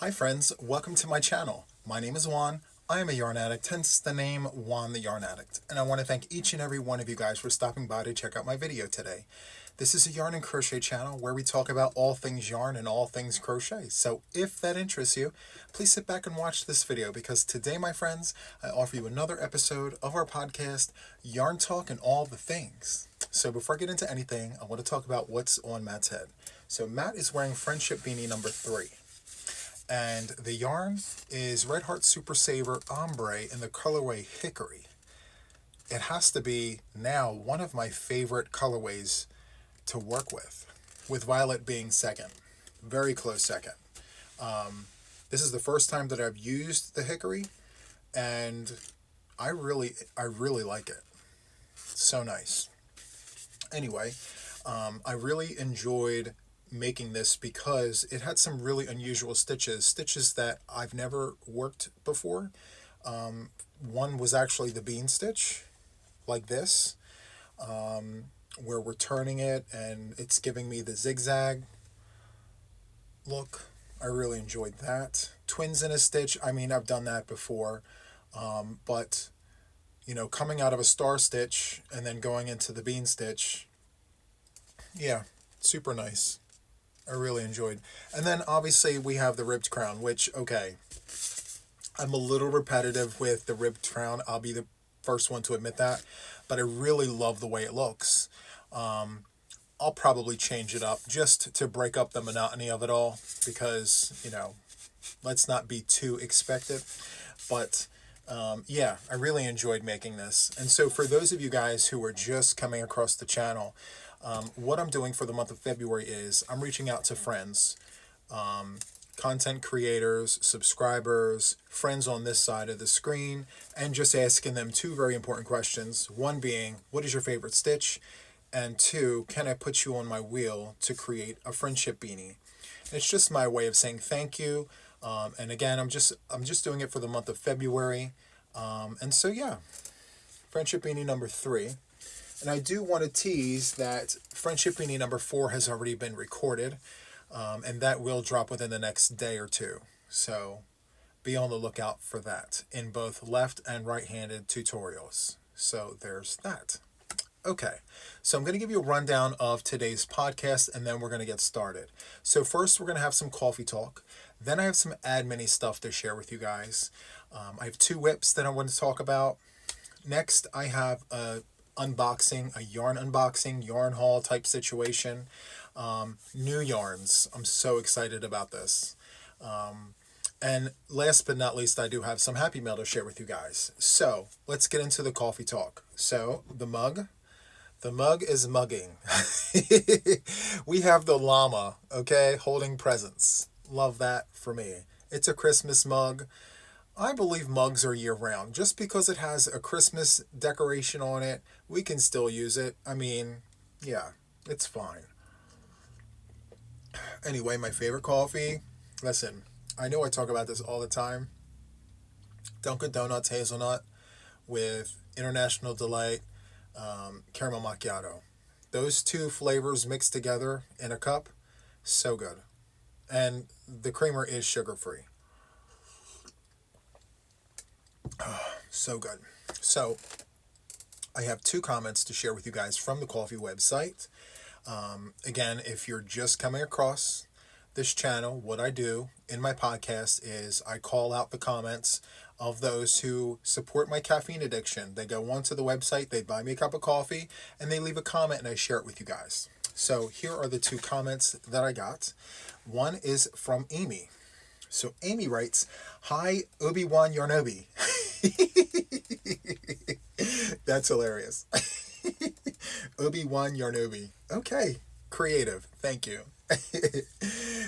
Hi friends, welcome to my channel. My name is Juan. I am a yarn addict, hence the name Juan the Yarn Addict. And I want to thank each and every one of you guys for stopping by to check out my video today. This is a yarn and crochet channel where we talk about all things yarn and all things crochet. So if that interests you, please sit back and watch this video because today, my friends, I offer you another episode of our podcast, Yarn Talk and All the Things. So before I get into anything, I want to talk about what's on Matt's head. So Matt is wearing Friendship Beanie number 3. And the yarn is Red Heart Super Saver Ombre in the colorway Hickory. It has to be now one of my favorite colorways to work with Violet being second. Very close second. This is the first time that I've used the Hickory, and I really like it. So nice. Anyway, I really enjoyed making this because it had some really unusual stitches that I've never worked before. One was actually the bean stitch, like this, where we're turning it and it's giving me the zigzag look. I really enjoyed that. Twins in a stitch, I mean, I've done that before, but you know, coming out of a star stitch and then going into the bean stitch, yeah, super nice. I really enjoyed. And then obviously we have the ribbed crown, which, okay, I'm a little repetitive with the ribbed crown. I'll be the first one to admit that, but I really love the way it looks. I'll probably change it up just to break up the monotony of it all because, you know, let's not be too expected. But yeah, I really enjoyed making this. And so for those of you guys who are just coming across the channel, what I'm doing for the month of February is I'm reaching out to friends, content creators, subscribers, friends on this side of the screen, and just asking them two very important questions. One being, what is your favorite stitch? And two, can I put you on my wheel to create a friendship beanie? And it's just my way of saying thank you. And again, I'm just doing it for the month of February. And so yeah, friendship beanie number 3. And I do want to tease that Friendship Beanie number 4 has already been recorded, and that will drop within the next day or two. So be on the lookout for that in both left and right-handed tutorials. So there's that. Okay, so I'm going to give you a rundown of today's podcast, and then we're going to get started. So first, we're going to have some coffee talk. Then I have some admin-y stuff to share with you guys. I have 2 whips that I want to talk about. Next, I have a yarn unboxing, yarn haul type situation. New yarns. I'm so excited about this. And last but not least, I do have some happy mail to share with you guys. So let's get into the coffee talk. So the mug is mugging. We have the llama, okay, holding presents. Love that for me. It's a Christmas mug. I believe mugs are year-round. Just because it has a Christmas decoration on it, we can still use it. I mean, yeah, it's fine. Anyway, my favorite coffee. Listen, I know I talk about this all the time. Dunkin' Donuts hazelnut with International Delight caramel macchiato. Those 2 flavors mixed together in a cup, so good. And the creamer is sugar-free. So good. So I have 2 comments to share with you guys from the coffee website. Again, if you're just coming across this channel, what I do in my podcast is I call out the comments of those who support my caffeine addiction. They go onto the website, they buy me a cup of coffee, and they leave a comment, and I share it with you guys. So here are the 2 comments that I got. One is from Amy. So Amy writes, "Hi, Obi-Wan Yarnobi." That's hilarious. Obi-Wan Yarnobi. Okay, creative. Thank you.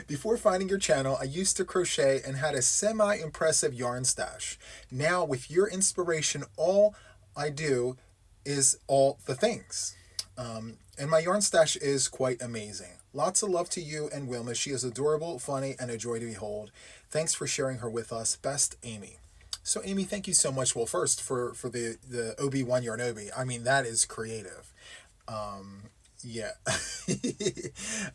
Before finding your channel, I used to crochet and had a semi-impressive yarn stash. Now, with your inspiration, all I do is all the things. And my yarn stash is quite amazing. Lots of love to you and Wilma. She is adorable, funny, and a joy to behold. Thanks for sharing her with us. Best, Amy. So, Amy, thank you so much. Well, first, for the Obi-Wan Yarnobi. I mean, that is creative. Yeah.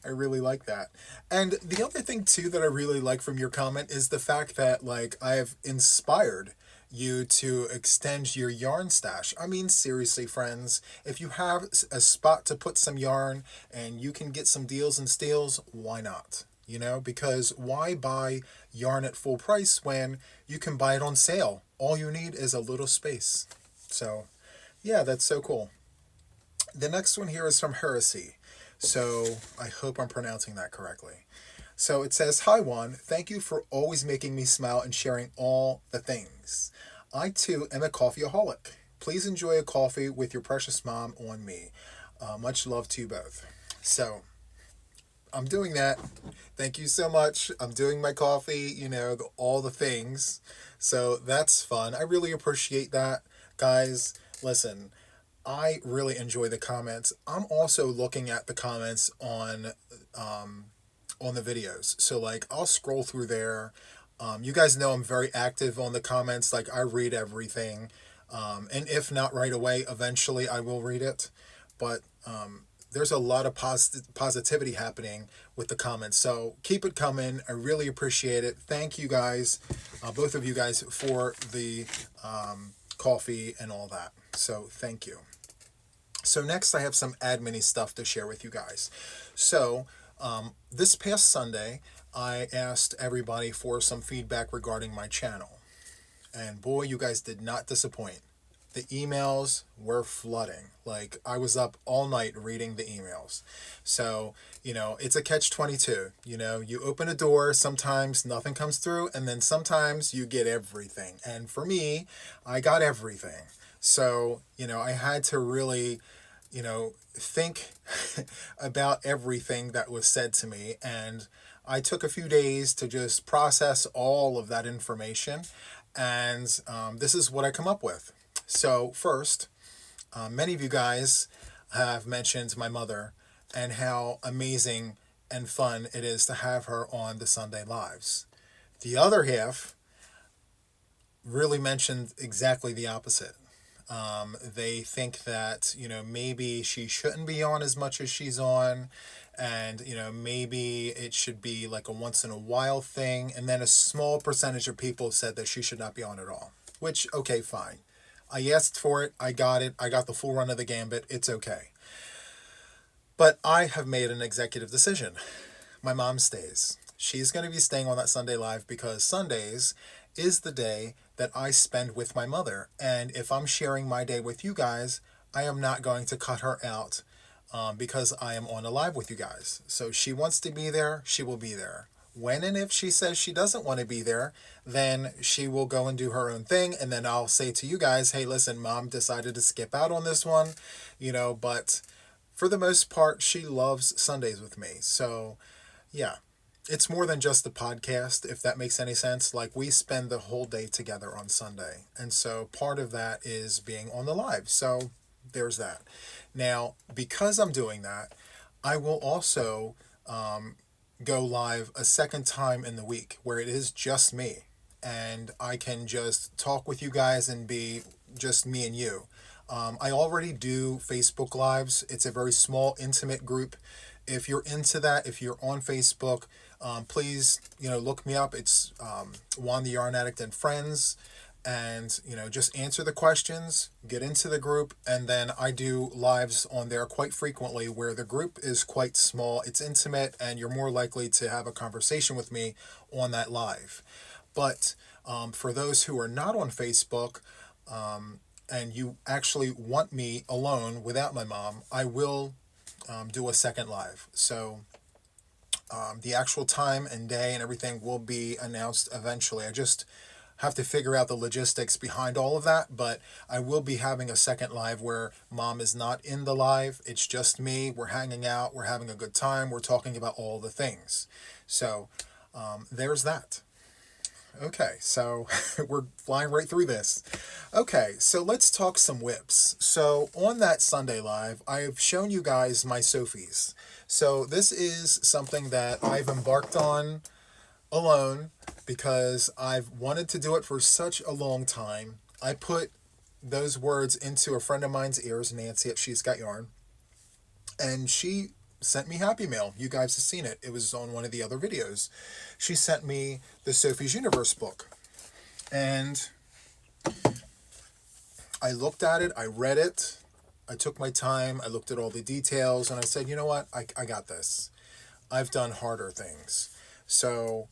I really like that. And the other thing too that I really like from your comment is the fact that like I've inspired you to extend your yarn stash. I mean, seriously, friends, if you have a spot to put some yarn and you can get some deals and steals, why not? You know, because why buy yarn at full price when you can buy it on sale? All you need is a little space. So, yeah, that's so cool. The next one here is from Heresy. So I hope I'm pronouncing that correctly. So it says, "Hi Juan, thank you for always making me smile and sharing all the things. I too am a coffeeaholic. Please enjoy a coffee with your precious mom on me. Much love to you both." So I'm doing that. Thank you so much. I'm doing my coffee, all the things. So that's fun. I really appreciate that. Guys, listen, I really enjoy the comments. I'm also looking at the comments on the videos. So like I'll scroll through there. You guys know I'm very active on the comments. Like I read everything. And if not right away, eventually I will read it. But there's a lot of positivity happening with the comments. So keep it coming. I really appreciate it. Thank you guys, both of you guys, for the coffee and all that. So thank you. So next I have some admin-y stuff to share with you guys. So this past Sunday, I asked everybody for some feedback regarding my channel. And boy, you guys did not disappoint. The emails were flooding. Like, I was up all night reading the emails. So, it's a catch-22. You open a door, sometimes nothing comes through, and then sometimes you get everything. And for me, I got everything. So, I had to really, think about everything that was said to me. And I took a few days to just process all of that information. And this is what I come up with. So first, many of you guys have mentioned my mother and how amazing and fun it is to have her on the Sunday Lives. The other half really mentioned exactly the opposite. They think that, maybe she shouldn't be on as much as she's on, and, maybe it should be like a once in a while thing. And then a small percentage of people said that she should not be on at all, which, okay, fine. I asked for it. I got it. I got the full run of the gambit. It's okay. But I have made an executive decision. My mom stays. She's going to be staying on that Sunday Live because Sundays is the day that I spend with my mother. And if I'm sharing my day with you guys, I am not going to cut her out because I am on a live with you guys. So she wants to be there, she will be there. When and if she says she doesn't want to be there, then she will go and do her own thing. And then I'll say to you guys, hey, listen, mom decided to skip out on this one, but for the most part, she loves Sundays with me. So yeah, it's more than just the podcast, if that makes any sense. Like, we spend the whole day together on Sunday. And so part of that is being on the live. So there's that. Now, because I'm doing that, I will also go live a second time in the week where it is just me. And I can just talk with you guys and be just me and you. I already do Facebook Lives. It's a very small, intimate group. If you're into that, if you're on Facebook, please, look me up. It's Juan the Yarn Addict and Friends. And, just answer the questions, get into the group, and then I do lives on there quite frequently where the group is quite small, it's intimate, and you're more likely to have a conversation with me on that live. But for those who are not on Facebook, and you actually want me alone without my mom, I will do a second live. So the actual time and day and everything will be announced eventually. I just have to figure out the logistics behind all of that, but I will be having a second live where mom is not in the live. It's just me. We're hanging out. We're having a good time. We're talking about all the things. So there's that. Okay, so we're flying right through this. Okay, so let's talk some whips. So on that Sunday Live, I've shown you guys my Sophies. So this is something that I've embarked on alone because I've wanted to do it for such a long time. I put those words into a friend of mine's ears, Nancy at She's Got Yarn, And she sent me Happy Mail. You guys have seen it. It was on one of the other videos. She sent me the Sophie's Universe book. And I looked at it, I read it, I took my time, I looked at all the details, and I said, you know what, I got this. I've done harder things. So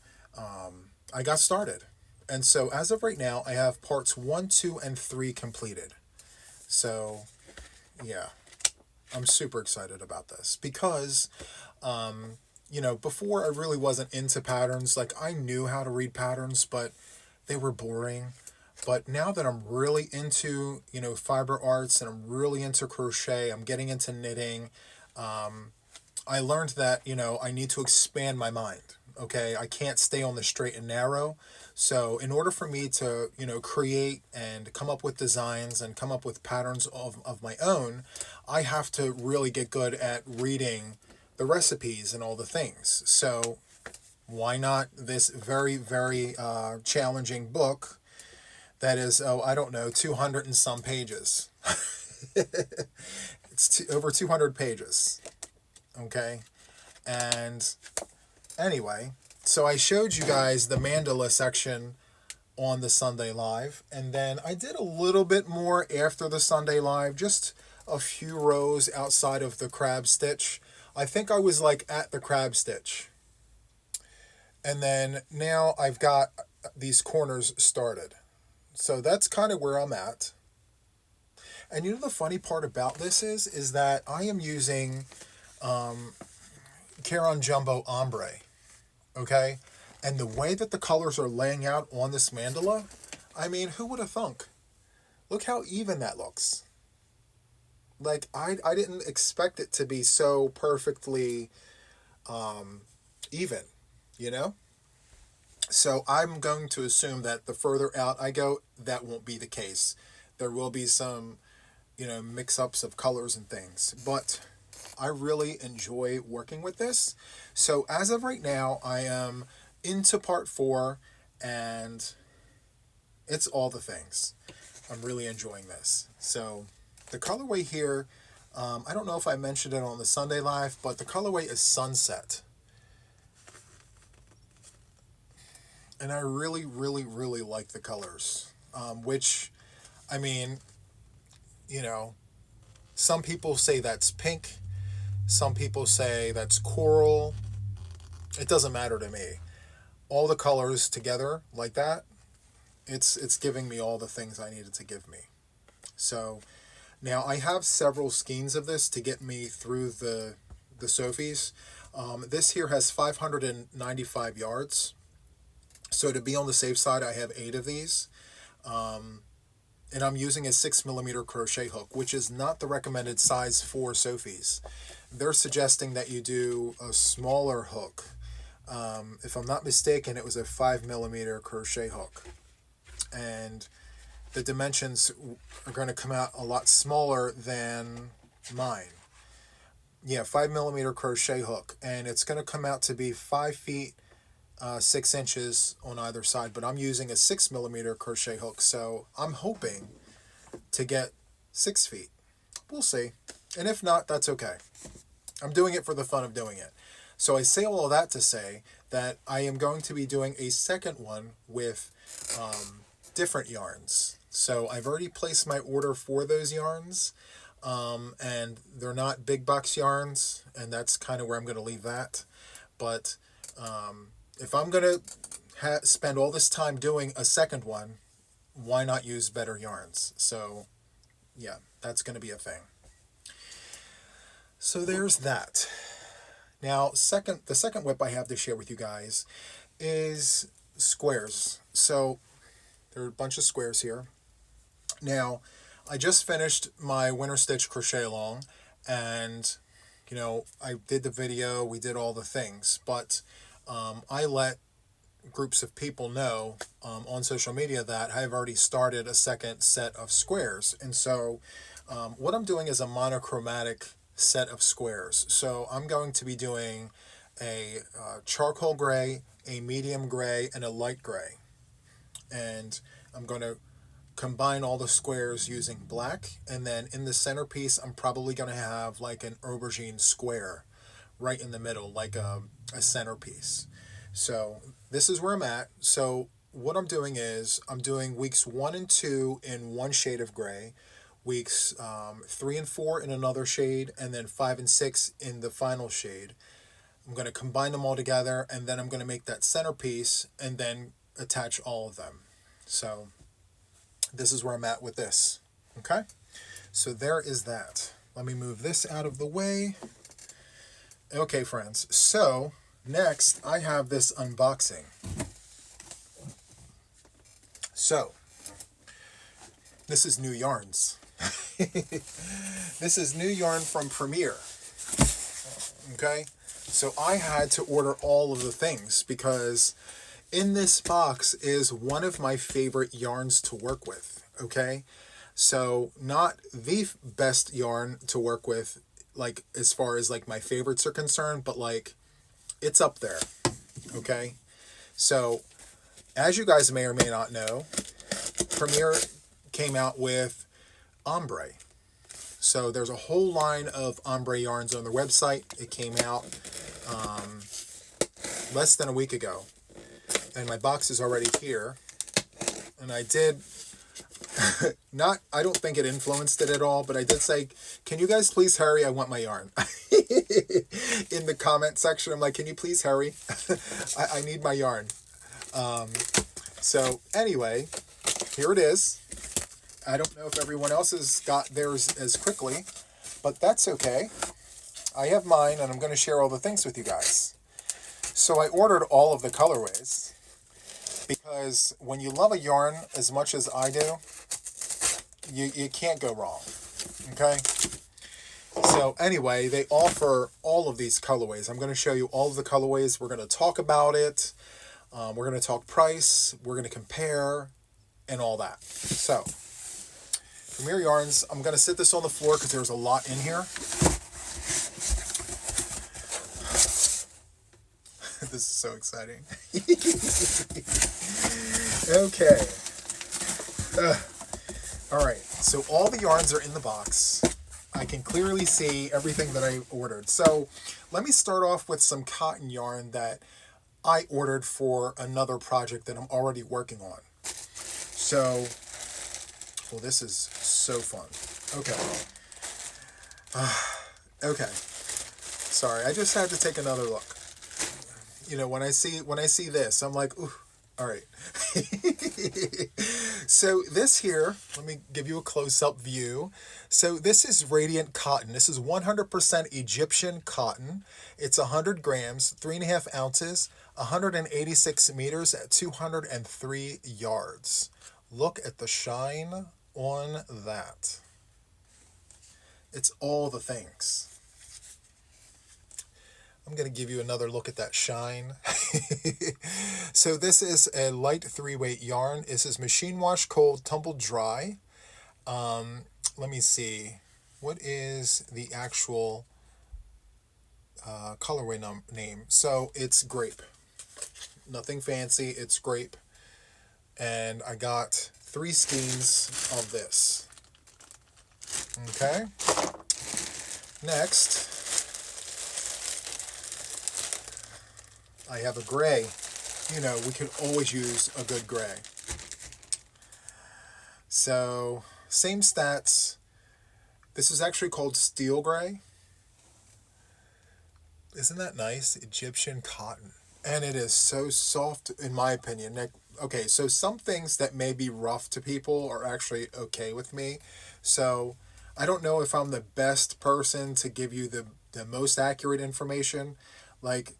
I got started. And so as of right now, I have parts 1, 2, and 3 completed. So yeah, I'm super excited about this because, before I really wasn't into patterns. Like, I knew how to read patterns, but they were boring. But now that I'm really into, fiber arts, and I'm really into crochet, I'm getting into knitting, I learned that, I need to expand my mind. Okay, I can't stay on the straight and narrow. So in order for me to, create and come up with designs and come up with patterns of my own, I have to really get good at reading the recipes and all the things. So why not this very, very challenging book that is, I don't know, 200 and some pages. It's over 200 pages. Okay. And anyway, so I showed you guys the mandala section on the Sunday Live. And then I did a little bit more after the Sunday Live, just a few rows outside of the crab stitch. I think I was like at the crab stitch. And then now I've got these corners started. So that's kind of where I'm at. And the funny part about this is that I am using Caron Jumbo Ombre, okay? And the way that the colors are laying out on this mandala, I mean, who would have thunk? Look how even that looks. Like, I didn't expect it to be so perfectly even, So I'm going to assume that the further out I go, that won't be the case. There will be some, mix-ups of colors and things. But I really enjoy working with this. So as of right now, I am into part 4, and it's all the things. I'm really enjoying this. So the colorway here, I don't know if I mentioned it on the Sunday Live, but the colorway is Sunset. And I really, really, really like the colors, which, I mean, some people say that's pink. Some people say that's coral. It doesn't matter to me. All the colors together like that, it's giving me all the things I needed to give me. So now I have several skeins of this to get me through the Sophies. This here has 595 yards. So to be on the safe side, I have 8 of these. And I'm using a 6mm crochet hook, which is not the recommended size for Sophies. They're suggesting that you do a smaller hook. If I'm not mistaken, it was a 5mm crochet hook. And the dimensions are going to come out a lot smaller than mine. Yeah, 5mm crochet hook. And it's going to come out to be 5 feet 6 inches on either side, but I'm using a 6mm crochet hook, so I'm hoping to get 6 feet. We'll see. And if not, that's okay. I'm doing it for the fun of doing it. So I say all of that to say that I am going to be doing a second one with different yarns. So I've already placed my order for those yarns, and they're not big box yarns, and that's kind of where I'm going to leave that. But if I'm going to spend all this time doing a second one, why not use better yarns? So, yeah, that's going to be a thing. So there's that. Now, the second whip I have to share with you guys is squares. So there are a bunch of squares here. Now, I just finished my winter stitch crochet along, and, I did the video, we did all the things, but I let groups of people know on social media that I've already started a second set of squares. And so what I'm doing is a monochromatic set of squares. So I'm going to be doing a charcoal gray, a medium gray, and a light gray. And I'm going to combine all the squares using black, and then in the centerpiece I'm probably going to have like an aubergine square right in the middle, like a centerpiece. So this is where I'm at. So what I'm doing is I'm doing weeks 1 and 2 in one shade of gray, weeks 3 and 4 in another shade, and then 5 and 6 in the final shade. I'm going to combine them all together, and then I'm going to make that centerpiece and then attach all of them. So this is where I'm at with this. Okay, so there is that. Let me move this out of the way. Okay, friends, so next I have this unboxing. So this is new yarns. This is new yarn from Premier. Okay, so I had to order all of the things because in this box is one of my favorite yarns to work with. Okay, so not the best yarn to work with, like as far as like my favorites are concerned, but like it's up there. Okay, so as you guys may or may not know, Premier came out with ombre. So there's a whole line of ombre yarns on their website. It came out less than a week ago, and my box is already here. And I did I don't think it influenced it at all, but I did say, can you guys please hurry? I want my yarn. In the comment section, I'm like, can you please hurry? I need my yarn. So anyway, here it is. I don't know if everyone else has got theirs as quickly, but that's okay. I have mine, and I'm going to share all the things with you guys. So I ordered all of the colorways because when you love a yarn as much as I do, you can't go wrong. Okay? So anyway, they offer all of these colorways. I'm going to show you all of the colorways. We're going to talk about it. We're going to talk price. We're going to compare and all that. So Premier Yarns, I'm going to sit this on the floor because there's a lot in here. This is so exciting. Okay. All right, so all the yarns are in the box. I can clearly see everything that I ordered. So let me start off with some cotton yarn that I ordered for another project that I'm already working on. So, well, this is so fun. Okay. Okay. Sorry, I just had to take another look. You know, when I see this, I'm like, ooh, all right. So this here, let me give you a close-up view. So this is radiant cotton. This is 100% Egyptian cotton. It's 100 grams, 3.5 ounces, 186 meters at 203 yards. Look at the shine on that. It's all the things. I'm going to give you another look at that shine. So this is a light 3-weight yarn. This is machine wash, cold, tumble dry. Let me see. What is the actual colorway name? So it's grape. Nothing fancy. It's grape. And I got 3 skeins of this. Okay. Next, I have a gray. You know, we could always use a good gray. So, same stats. This is actually called steel gray. Isn't that nice? Egyptian cotton. And it is so soft, in my opinion. Okay, so some things that may be rough to people are actually okay with me. So, I don't know if I'm the best person to give you the most accurate information. Like,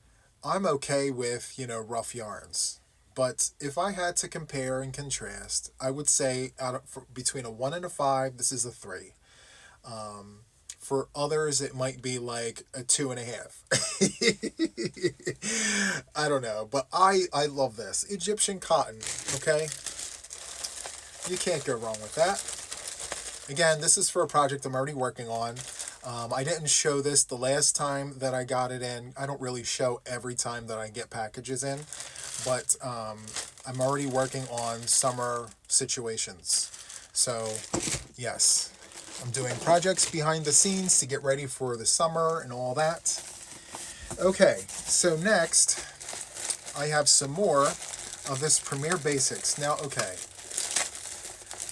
I'm okay with, you know, rough yarns. But if I had to compare and contrast, I would say between a 1 and a 5, this is a 3. For others, it might be like a 2.5. I don't know, but I love this. Egyptian cotton, okay? You can't go wrong with that. Again, this is for a project I'm already working on. I didn't show this the last time that I got it in. I don't really show every time that I get packages in, but I'm already working on summer situations. So, yes, I'm doing projects behind the scenes to get ready for the summer and all that. Okay, so next, I have some more of this Premier Basics. Now, okay,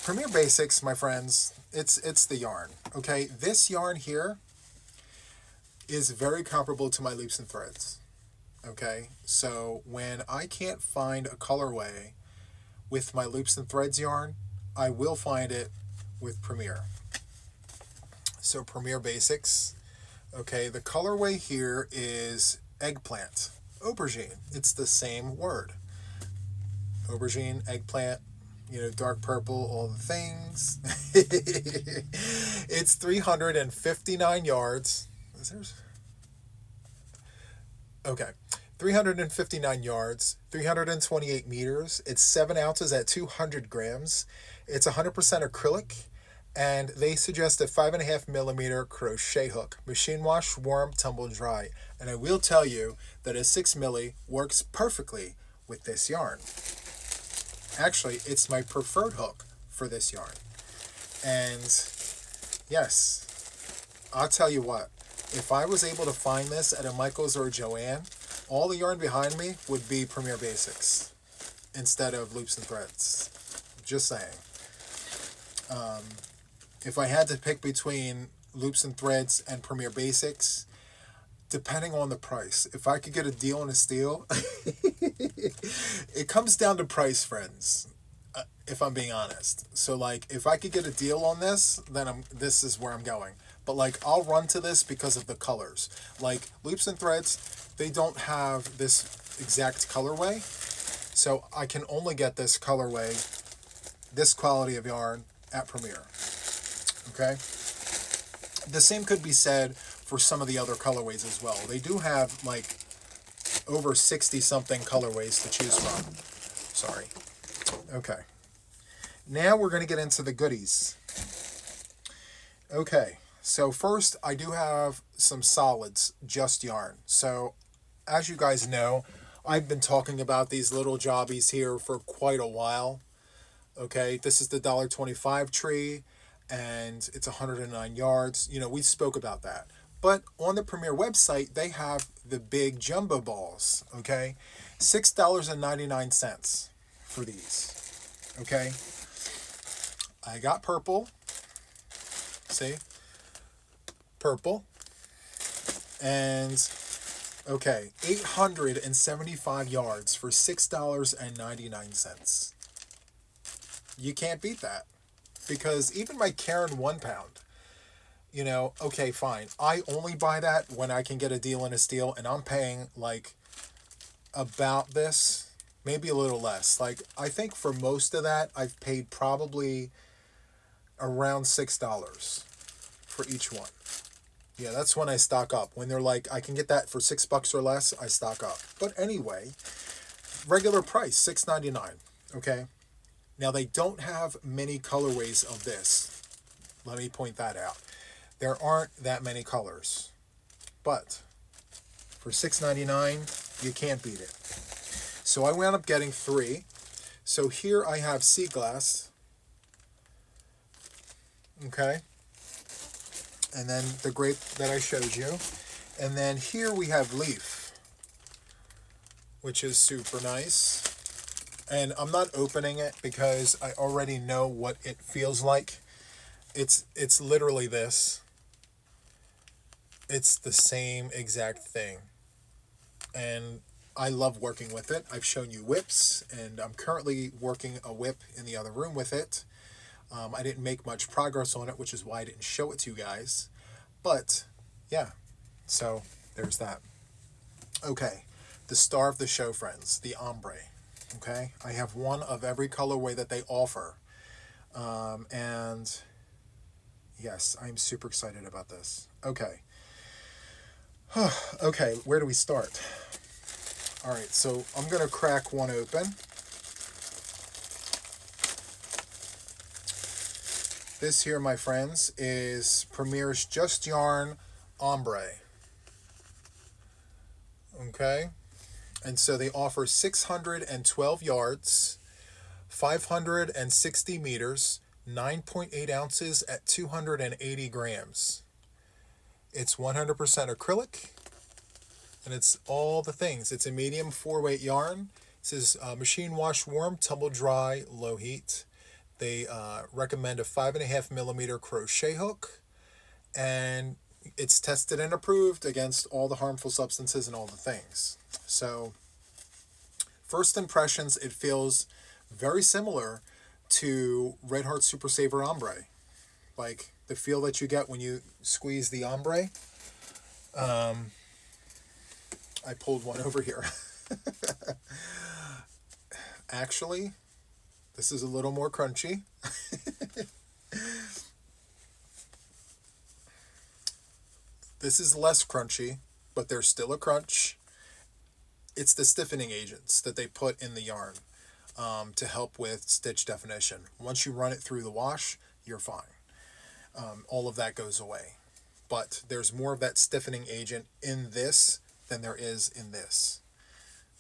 Premier Basics, my friends, it's the yarn. Okay, this yarn here is very comparable to my Loops and Threads. Okay, so when I can't find a colorway with my Loops and Threads yarn, I will find it with Premier. So Premier Basics. Okay, the colorway here is eggplant, aubergine. It's the same word. Aubergine, eggplant, dark purple, all the things. It's 359 yards. Is there... Okay, 359 yards, 328 meters. It's 7 ounces at 200 grams. It's 100% acrylic, and they suggest a 5.5 millimeter crochet hook. Machine wash, warm, tumble dry. And I will tell you that a 6 milli works perfectly with this yarn. Actually, it's my preferred hook for this yarn. And yes, I'll tell you what. If I was able to find this at a Michael's or a Joann, all the yarn behind me would be Premier Basics instead of Loops and Threads. Just saying. If I had to pick between Loops and Threads and Premier Basics, depending on the price, if I could get a deal on a steal, it comes down to price, friends, if I'm being honest. So, like, if I could get a deal on this, then this is where I'm going. But, like, I'll run to this because of the colors. Like, Loops and Threads, they don't have this exact colorway. So I can only get this colorway, this quality of yarn at Premier. Okay? The same could be said for some of the other colorways as well. They do have, like, over 60-something colorways to choose from. Sorry. Okay. Now we're going to get into the goodies. Okay. So first, I do have some solids, just yarn. So, as you guys know, I've been talking about these little jobbies here for quite a while. Okay, this is the $1.25 tree, and it's 109 yards. We spoke about that. But on the Premier website, they have the big jumbo balls, okay? $6.99 for these, okay? I got purple. See? Purple. And, okay, 875 yards for $6.99. You can't beat that. Because even my Karen 1 pound, okay, fine. I only buy that when I can get a deal and a steal, and I'm paying, like, about this, maybe a little less. Like, I think for most of that, I've paid probably around $6 for each one. Yeah, that's when I stock up. When they're like, I can get that for $6 or less, I stock up. But anyway, regular price, $6.99, okay? Now, they don't have many colorways of this. Let me point that out. There aren't that many colors. But for $6.99, you can't beat it. So I wound up getting 3. So here I have sea glass. Okay. And then the grape that I showed you. And then here we have leaf, which is super nice. And I'm not opening it because I already know what it feels like. It's literally this. It's the same exact thing. And I love working with it. I've shown you whips, and I'm currently working a whip in the other room with it. I didn't make much progress on it, which is why I didn't show it to you guys. But, yeah. So, there's that. Okay. The star of the show, friends. The ombre. Okay? I have one of every colorway that they offer. And, yes, I'm super excited about this. Okay. Okay, where do we start? All right, so I'm going to crack one open. This here, my friends, is Premier's Just Yarn Ombre. Okay? And so they offer 612 yards, 560 meters, 9.8 ounces at 280 grams. It's 100% acrylic, and it's all the things. It's a medium 4-weight yarn. It says machine wash warm, tumble dry, low heat. They recommend a 5.5 millimeter crochet hook, and it's tested and approved against all the harmful substances and all the things. So first impressions, it feels very similar to Red Heart Super Saver Ombre. Like the feel that you get when you squeeze the ombre. I pulled one over here. Actually, this is a little more crunchy. This is less crunchy, but there's still a crunch. It's the stiffening agents that they put in the yarn to help with stitch definition. Once you run it through the wash, you're fine. All of that goes away. But there's more of that stiffening agent in this than there is in this.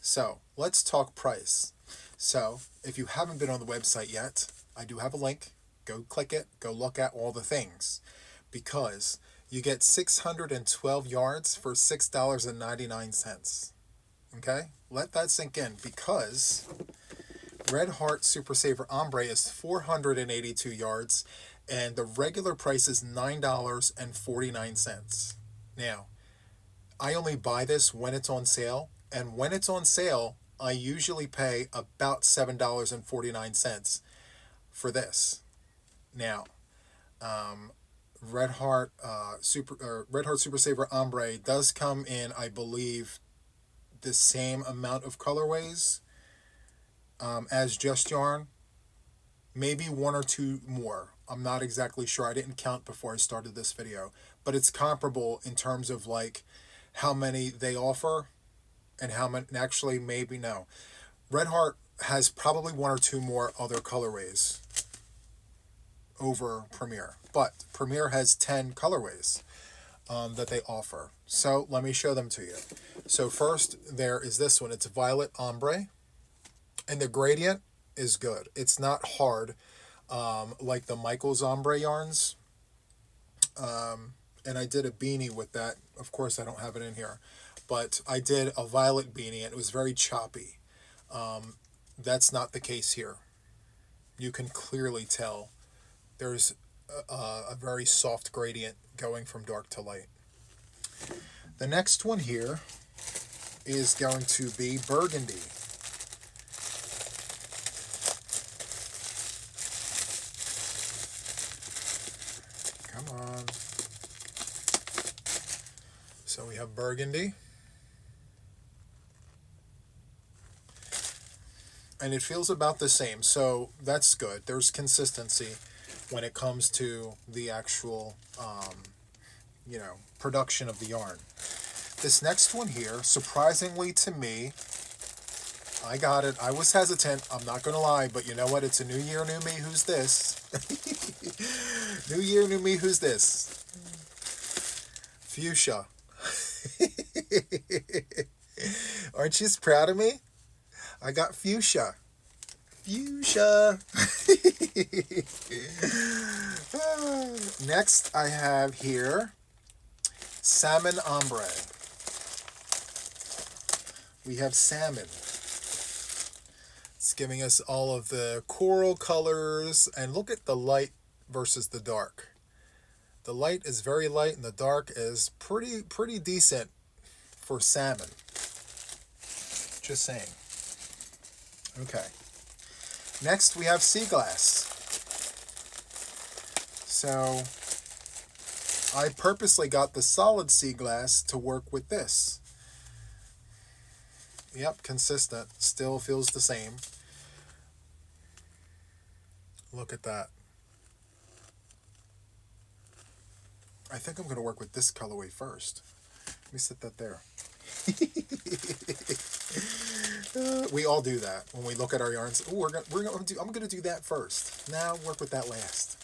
So let's talk price. So if you haven't been on the website yet, I do have a link. Go click it. Go look at all the things. Because you get 612 yards for $6.99. Okay? Let that sink in, because Red Heart Super Saver Ombre is 482 yards, and the regular price is $9.49. Now, I only buy this when it's on sale, and when it's on sale, I usually pay about $7.49 for this. Now, Red Heart Super Saver Ombre does come in, I believe, the same amount of colorways as Just Yarn. Maybe one or two more. I'm not exactly sure. I didn't count before I started this video. But it's comparable in terms of like how many they offer and how many. Actually, maybe no. Red Heart has probably one or two more other colorways over Premier. But Premier has 10 colorways that they offer. So let me show them to you. So first, there is this one. It's Violet Ombre. And the gradient is good. It's not hard like the Michaels Ombre yarns. And I did a beanie with that. Of course, I don't have it in here. But I did a violet beanie, and it was very choppy. That's not the case here. You can clearly tell there's a very soft gradient going from dark to light. The next one here is going to be Burgundy. Come on. So we have Burgundy. And it feels about the same, so that's good. There's consistency when it comes to the actual, production of the yarn. This next one here, surprisingly to me, I got it. I was hesitant. I'm not going to lie, but you know what? It's a new year, new me. Who's this? New year, new me. Who's this? Fuchsia. Aren't you proud of me? I got fuchsia. Fuchsia. Next, I have here Salmon Ombre. We have salmon. It's giving us all of the coral colors. And look at the light versus the dark. The light is very light and the dark is pretty decent for salmon. Just saying. Okay. Next we have Sea Glass. So I purposely got the solid Sea Glass to work with this. Yep, consistent. Still feels the same. Look at that. I think I'm going to work with this colorway first. Let me set that there. We all do that when we look at our yarns. Oh, I'm going to do that first. Now work with that last.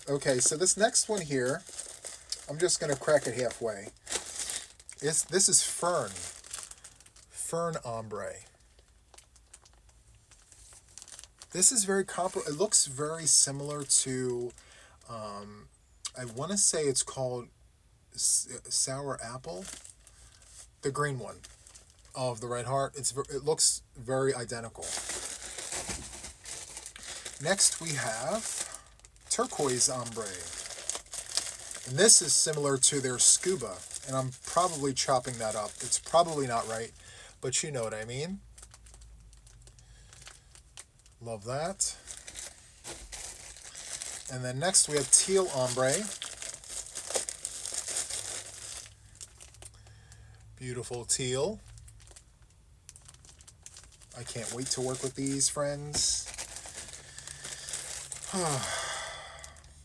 Okay, so this next one here, I'm just going to crack it halfway. This is Fern Ombre. This is very it looks very similar to, I want to say it's called Sour Apple, the green one of the Red Heart. It looks very identical. Next we have Turquoise Ombre. And this is similar to their Scuba. And I'm probably chopping that up. It's probably not right, but you know what I mean. Love that. And then next we have Teal Ombre. Beautiful teal. I can't wait to work with these, friends.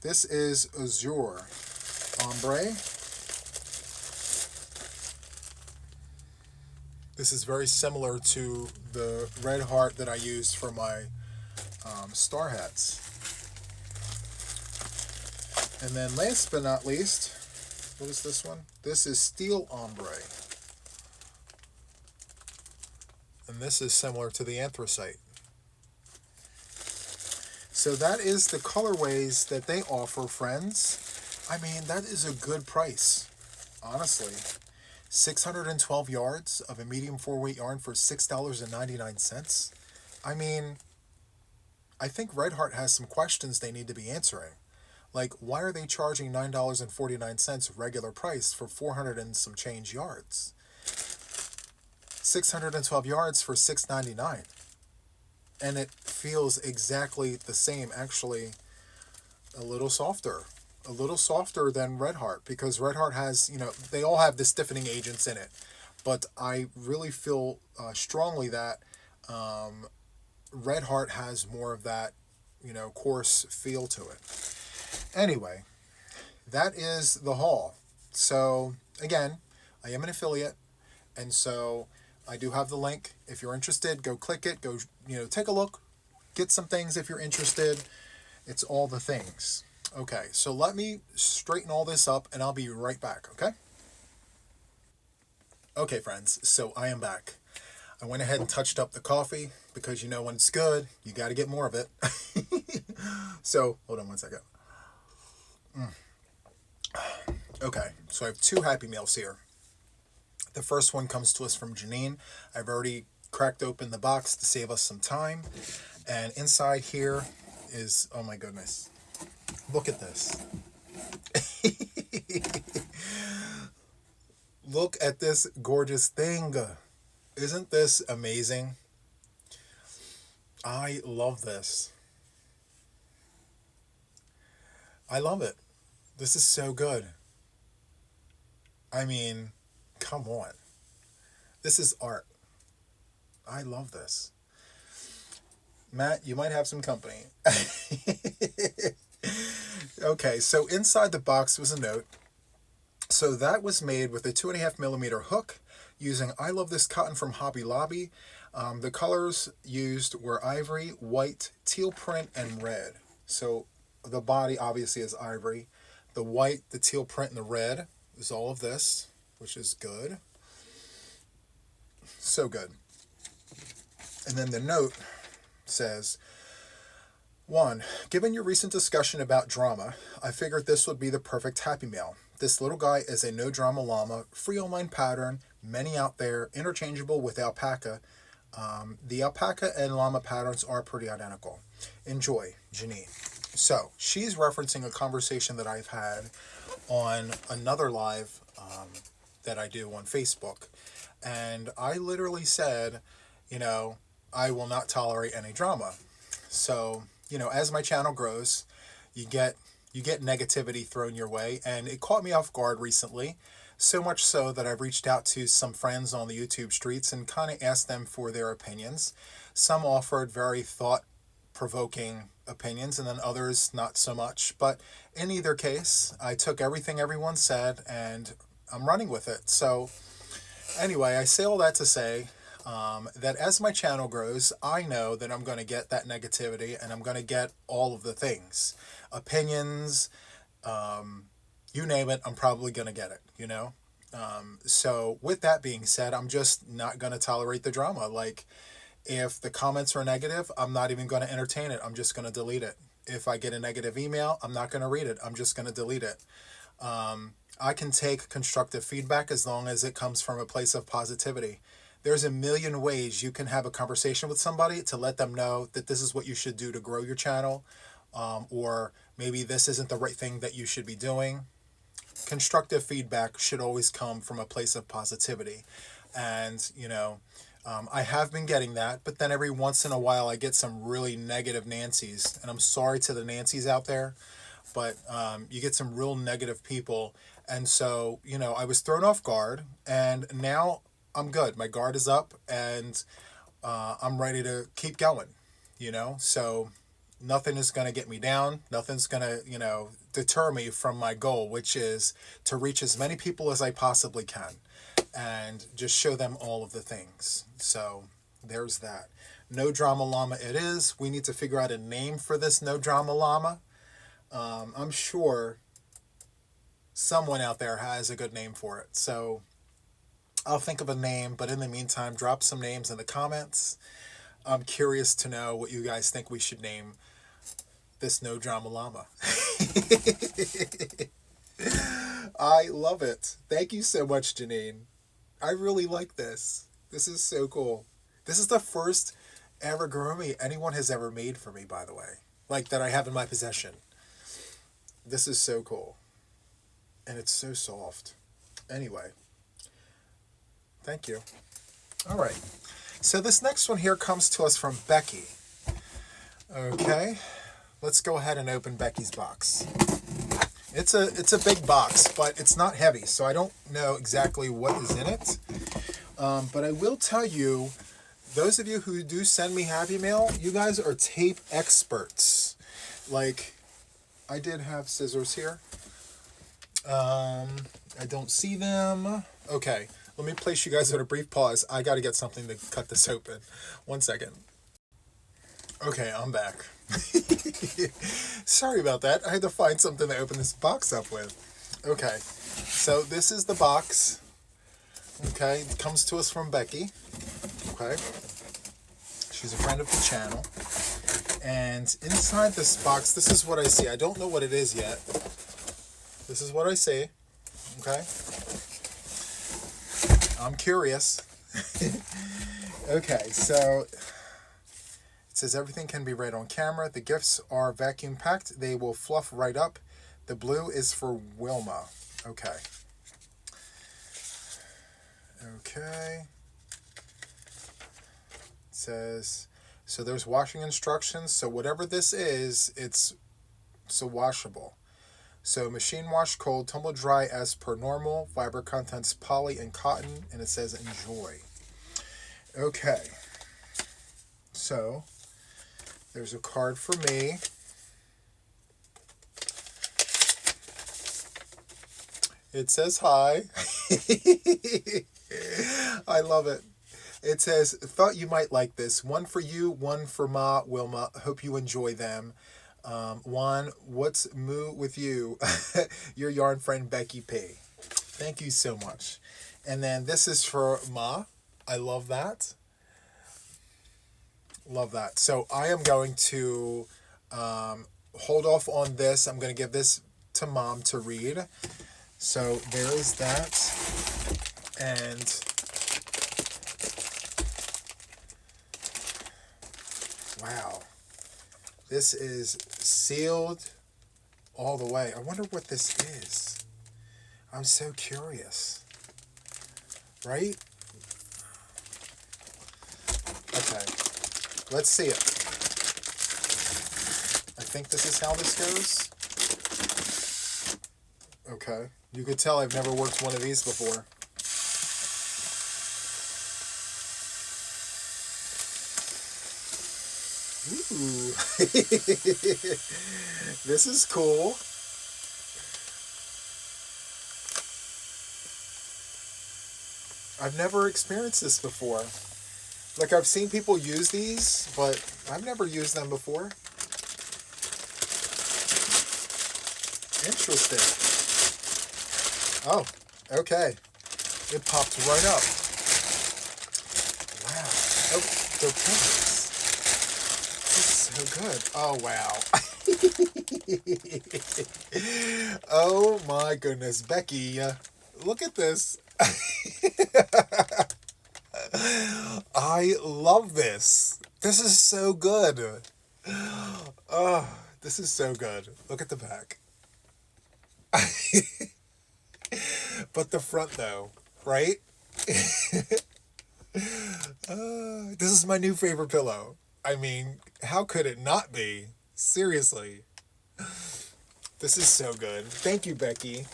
This is Azure Ombre. This is very similar to the Red Heart that I used for my star hats. And then last but not least, what is this one? This is Steel Ombre. And this is similar to the anthracite. So that is the colorways that they offer, friends. I mean, that is a good price, honestly. 612 yards of a medium 4-weight yarn for $6.99. I mean, I think Red Heart has some questions they need to be answering. Like, why are they charging $9.49 regular price for 400 and some change yards? 612 yards for $6.99. And it feels exactly the same, actually a little softer than Red Heart, because Red Heart has, they all have the stiffening agents in it, but I really feel strongly that Red Heart has more of that, coarse feel to it. Anyway, that is the haul. So again, I am an affiliate, and so I do have the link. If you're interested, go click it, go, take a look, get some things if you're interested. It's all the things. Okay, so let me straighten all this up and I'll be right back, okay? Okay, friends, so I am back. I went ahead and touched up the coffee because when it's good, you got to get more of it. So, hold on one second. Okay, so I have 2 Happy Meals here. The first one comes to us from Janine. I've already cracked open the box to save us some time. And inside here is, oh my goodness, look at this. Look at this gorgeous thing. Isn't this amazing? I love this. I love it. This is so good. I mean, come on. This is art. I love this. Matt, you might have some company. Okay, so inside the box was a note. So that was made with a 2.5 millimeter hook using I Love This Cotton from Hobby Lobby. The colors used were ivory, white, teal print, and red. So the body obviously is ivory. The white, the teal print, and the red is all of this, which is good. So good. And then the note says, 1. Given your recent discussion about drama, I figured this would be the perfect Happy Mail. This little guy is a no-drama llama, free online pattern, many out there, interchangeable with alpaca. The alpaca and llama patterns are pretty identical. Enjoy, Janine. So, she's referencing a conversation that I've had on another live that I do on Facebook. And I literally said, I will not tolerate any drama. So, as my channel grows, you get negativity thrown your way, and it caught me off guard recently, so much so that I've reached out to some friends on the YouTube streets and kind of asked them for their opinions. Some offered very thought-provoking opinions, and then others not so much. But in either case, I took everything everyone said, and I'm running with it. So anyway, I say all that to say that as my channel grows, I know that I'm going to get that negativity, and I'm going to get all of the things. Opinions, you name it, I'm probably going to get it, So with that being said, I'm just not going to tolerate the drama. Like, If the comments are negative, I'm not even going to entertain it. I'm just going to delete it. If I get a negative email, I'm not going to read it. I'm just going to delete it. I can take constructive feedback as long as it comes from a place of positivity. There's a million ways you can have a conversation with somebody to let them know that this is what you should do to grow your channel, or maybe this isn't the right thing that you should be doing. Constructive feedback should always come from a place of positivity. And, I have been getting that, but then every once in a while I get some really negative Nancy's, and I'm sorry to the Nancy's out there, but you get some real negative people. And so, I was thrown off guard, and now I'm good. My guard is up, and I'm ready to keep going, so nothing is going to get me down. Nothing's going to, deter me from my goal, which is to reach as many people as I possibly can and just show them all of the things. So there's that. No Drama Llama it is. We need to figure out a name for this No Drama Llama. I'm sure someone out there has a good name for it. So I'll think of a name, but in the meantime, drop some names in the comments. I'm curious to know what you guys think we should name this No Drama Llama. I love it. Thank you so much, Janine. I really like this. This is so cool. This is the first amigurumi anyone has ever made for me, by the way. Like, that I have in my possession. This is so cool. And it's so soft. Anyway. Thank you. All right. So this next one here comes to us from Becky. Okay. Let's go ahead and open Becky's box. It's a big box, but it's not heavy, so I don't know exactly what is in it. But I will tell you, those of you who do send me Happy Mail, you guys are tape experts. Like, I did have scissors here. I don't see them. Okay, let me place you guys at a brief pause. I got to get something to cut this open. 1 second. Okay, I'm back. Sorry about that. I had to find something to open this box up with. Okay, so this is the box. Okay, it comes to us from Becky. Okay, she's a friend of the channel. And inside this box, this is what I see. I don't know what it is yet. This is what I see. Okay, I'm curious. Okay, so it says everything can be read on camera. The gifts are vacuum packed. They will fluff right up. The blue is for Wilma. Okay. Okay. It says, so there's washing instructions. So whatever this is, it's so washable. So machine wash cold, tumble dry as per normal. Fiber contents poly and cotton. And it says enjoy. Okay. So there's a card for me. It says hi. I love it. It says, thought you might like this. One for you, one for Ma, Wilma. Hope you enjoy them. Juan, what's moo with you? Your yarn friend, Becky P. Thank you so much. And then this is for Ma. I love that. Love that. So I am going to hold off on this. I'm going to give this to Mom to read. So there is that. And wow. This is sealed all the way. I wonder what this is. I'm so curious. Right? Okay. Let's see it. I think this is how this goes. Okay. You could tell I've never worked one of these before. Ooh. This is cool. I've never experienced this before. Like, I've seen people use these, but I've never used them before. Interesting. Oh, okay. It popped right up. Wow. Oh, their pillows. This is so good. Oh, wow. Oh, my goodness. Becky, look at this. I love this. This is so good. Oh, this is so good. Look at the back. But the front, though, right? This is my new favorite pillow. I mean, how could it not be? Seriously. This is so good. Thank you, Becky.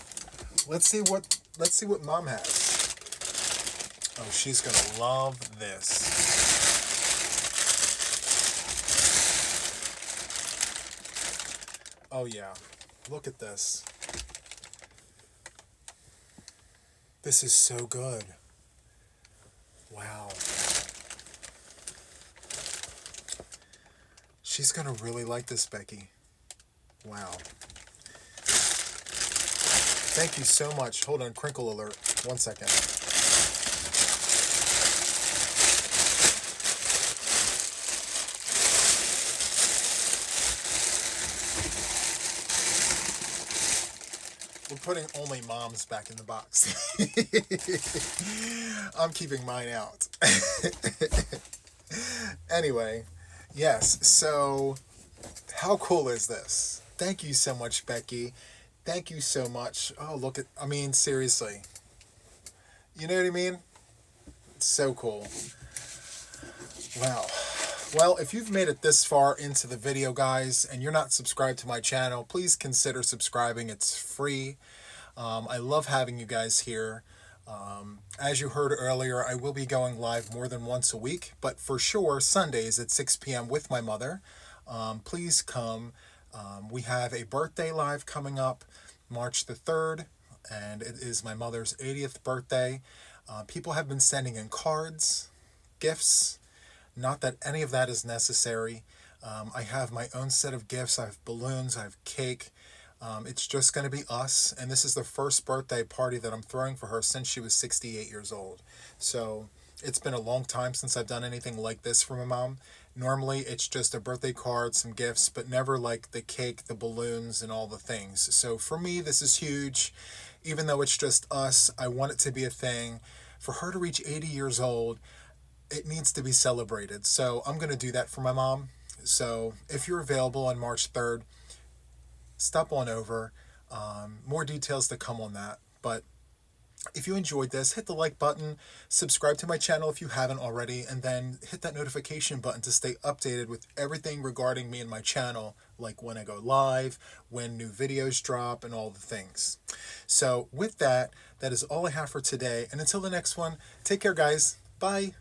Let's see what Mom has. Oh, she's gonna love this. Oh yeah. Look at this. This is so good. Wow. She's gonna really like this, Becky. Wow. Thank you so much. Hold on, crinkle alert. 1 second. We're putting only Mom's back in the box. I'm keeping mine out. Anyway, yes, so how cool is this? Thank you so much, Becky. Thank you so much. Oh, look at, I mean, seriously. You know what I mean? It's so cool. Wow. Well, if you've made it this far into the video, guys, and you're not subscribed to my channel, please consider subscribing. It's free. I love having you guys here. As you heard earlier, I will be going live more than once a week, but for sure, Sundays at 6 p.m. with my mother. Please come. We have a birthday live coming up March the 3rd, and it is my mother's 80th birthday. People have been sending in cards, gifts. Not that any of that is necessary. I have my own set of gifts. I have balloons. I have cake. It's just going to be us. And this is the first birthday party that I'm throwing for her since she was 68 years old. So it's been a long time since I've done anything like this for my mom. Normally it's just a birthday card, some gifts, but never like the cake, the balloons, and all the things. So for me, this is huge. Even though it's just us, I want it to be a thing. For her to reach 80 years old, it needs to be celebrated. So I'm going to do that for my mom. So if you're available on March 3rd, stop on over. More details to come on that. But if you enjoyed this, hit the like button, subscribe to my channel if you haven't already, and then hit that notification button to stay updated with everything regarding me and my channel, like when I go live, when new videos drop, and all the things. So with that, that is all I have for today. And until the next one, take care, guys. Bye.